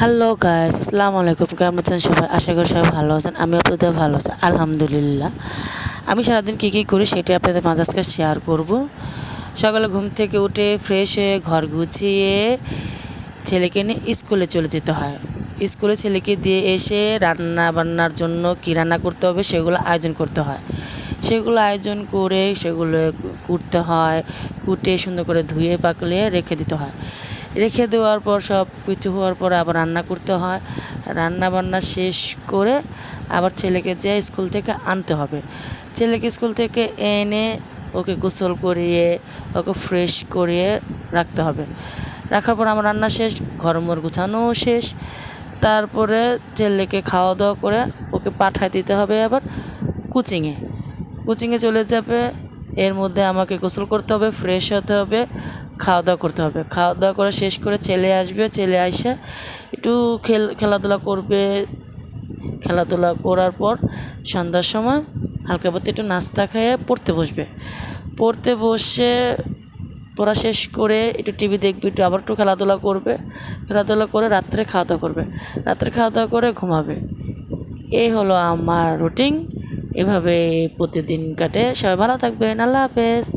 Hello guys, আসসালামু আলাইকুম। কেমন আছেন সবাই? আশা করি সবাই ভালো আছেন। আমি আপনাদের ভালো আছি, আলহামদুলিল্লাহ। আমি সারাদিন কী কী করি সেটা আপনাদের মাঝে আজকে শেয়ার করব। সকালে ঘুম থেকে উঠে ফ্রেশ হয়ে ঘর গুছিয়ে ছেলেকে নিয়ে স্কুলে চলে যেতে হয়। স্কুলে ছেলেকে দিয়ে এসে রান্না বান্নার জন্য কী রান্না করতে হবে সেগুলো আয়োজন করতে হয়। সেগুলো আয়োজন করে সেগুলো কুটতে হয়, কুটে সুন্দর করে ধুয়ে পাকলে রেখে দিতে হয়। রেখে দেওয়ার পর সব কিছু হওয়ার পর আবার রান্না করতে হয়। রান্না বান্না শেষ করে আবার ছেলেকে যেয়ে স্কুল থেকে আনতে হবে। ছেলেকে স্কুল থেকে এনে ওকে গোসল করিয়ে ওকে ফ্রেশ করিয়ে রাখতে হবে। রাখার পর আমার রান্না শেষ, ঘরমোর গুছানো শেষ। তারপরে ছেলেকে খাওয়া দাওয়া করে ওকে পাঠায় দিতে হবে আবার কোচিংয়ে। কোচিংয়ে চলে যাবে। এর মধ্যে আমাকে গোসল করতে হবে, ফ্রেশ হতে হবে, খাওয়া দাওয়া করতে হবে। খাওয়া দাওয়া করে শেষ করে ছেলে আসবে। ছেলে এসে একটু খেলাধুলা করবে। খেলাধুলা করার পর সন্ধ্যার সময় হালকা পাতলা একটু নাস্তা খেয়ে পড়তে বসবে। পড়তে বসে পড়া শেষ করে একটু টিভি দেখবে, একটু আবার একটু খেলাধুলা করবে। খেলাধুলা করে রাত্রে খাওয়া দাওয়া করবে। রাত্রে খাওয়া দাওয়া করে ঘুমাবে। এই হলো আমার রুটিন। এভাবে প্রতিদিন কাটে। সবাই ভালো থাকবেন। আল্লাহ হাফেজ।